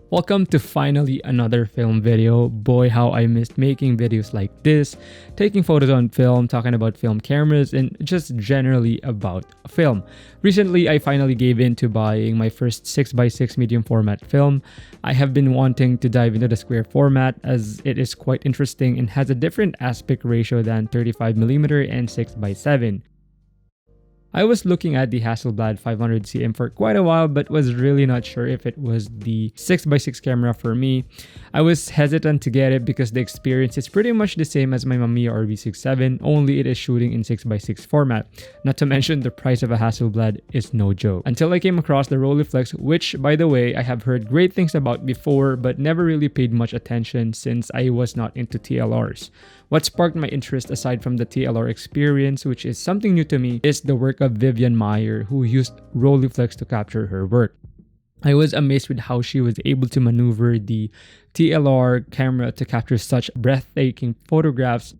Welcome to finally another film video. Boy, how I missed making videos like this, taking photos on film, talking about film cameras, and just generally about film. Recently, I finally gave in to buying my first 6x6 medium format film. I have been wanting to dive into the square format as it is quite interesting and has a different aspect ratio than 35mm and 6x7. I was looking at the Hasselblad 500cm for quite a while but was really not sure if it was the 6x6 camera for me. I was hesitant to get it because the experience is pretty much the same as my Mamiya RB67, only it is shooting in 6x6 format. Not to mention the price of a Hasselblad is no joke. Until I came across the Rolleiflex, which by the way I have heard great things about before but never really paid much attention since I was not into TLRs. What sparked my interest aside from the TLR experience, which is something new to me, is the work of Vivian Meyer, who used Rolleiflex to capture her work. I was amazed with how she was able to maneuver the TLR camera to capture such breathtaking photographs.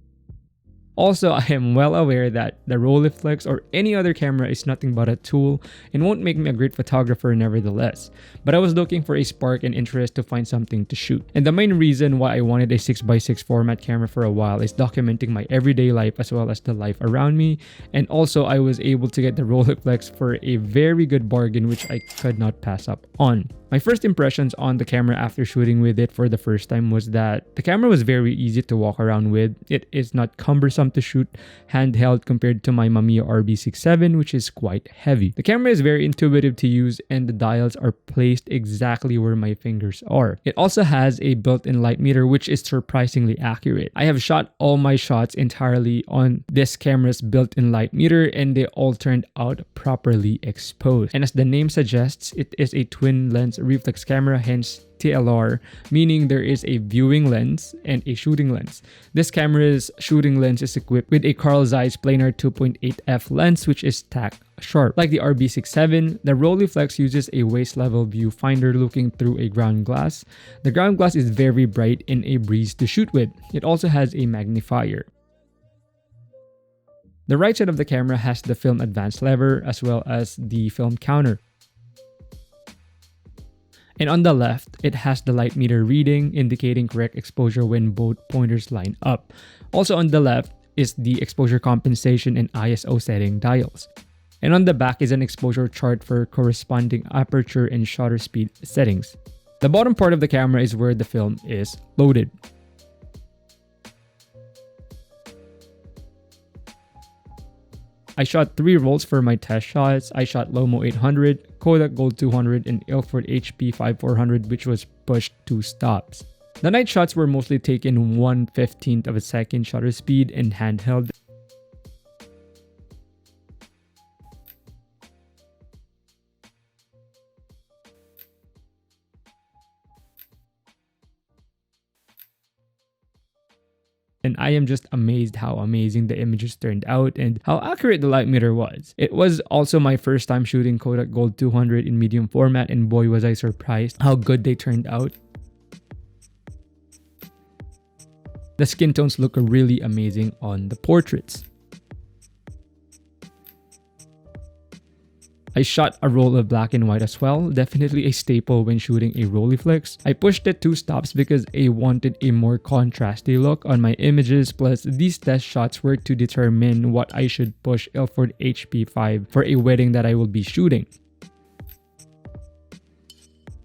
Also, I am well aware that the Rolleiflex or any other camera is nothing but a tool and won't make me a great photographer nevertheless. But I was looking for a spark and interest to find something to shoot. And the main reason why I wanted a 6x6 format camera for a while is documenting my everyday life as well as the life around me. And also, I was able to get the Rolleiflex for a very good bargain which I could not pass up on. My first impressions on the camera after shooting with it for the first time was that the camera was very easy to walk around with. It is not cumbersome to shoot handheld compared to my Mamiya RB67, which is quite heavy. The camera is very intuitive to use and the dials are placed exactly where my fingers are. It also has a built-in light meter which is surprisingly accurate. I have shot all my shots entirely on this camera's built-in light meter and they all turned out properly exposed. And as the name suggests, it is a twin lens reflex camera, hence TLR, meaning there is a viewing lens and a shooting lens. This camera's shooting lens is equipped with a Carl Zeiss planar 2.8F lens which is tack sharp. Like the RB67, the Rolleiflex uses a waist level viewfinder looking through a ground glass. The ground glass is very bright and a breeze to shoot with. It also has a magnifier. The right side of the camera has the film advance lever as well as the film counter. And on the left, it has the light meter reading indicating correct exposure when both pointers line up. Also on the left is the exposure compensation and ISO setting dials. And on the back is an exposure chart for corresponding aperture and shutter speed settings. The bottom part of the camera is where the film is loaded. I shot 3 rolls for my test shots. I shot Lomo 800, Kodak Gold 200, and Ilford HP5 400, which was pushed 2 stops. The night shots were mostly taken 1/15 of a second shutter speed and handheld. And I am just amazed how amazing the images turned out and how accurate the light meter was. It was also my first time shooting Kodak Gold 200 in medium format and boy was I surprised how good they turned out. The skin tones look really amazing on the portraits. I shot a roll of black and white as well, definitely a staple when shooting a Rolleiflex. I pushed it 2 stops because I wanted a more contrasty look on my images, plus these test shots were to determine what I should push Ilford HP5 for a wedding that I will be shooting.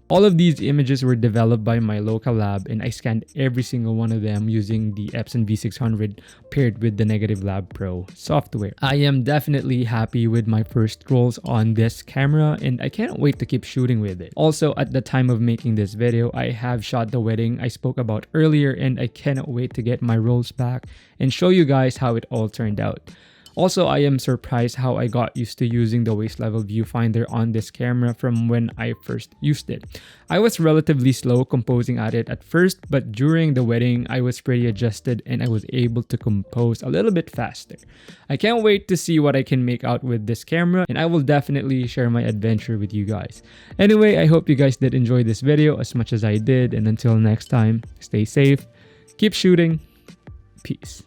All of these images were developed by my local lab and I scanned every single one of them using the Epson V600 paired with the Negative Lab Pro software. I am definitely happy with my first rolls on this camera and I can't wait to keep shooting with it. Also, at the time of making this video, I have shot the wedding I spoke about earlier and I cannot wait to get my rolls back and show you guys how it all turned out. Also, I am surprised how I got used to using the waist level viewfinder on this camera from when I first used it. I was relatively slow composing at it at first, but during the wedding, I was pretty adjusted and I was able to compose a little bit faster. I can't wait to see what I can make out with this camera and I will definitely share my adventure with you guys. Anyway, I hope you guys did enjoy this video as much as I did and until next time, stay safe, keep shooting, peace.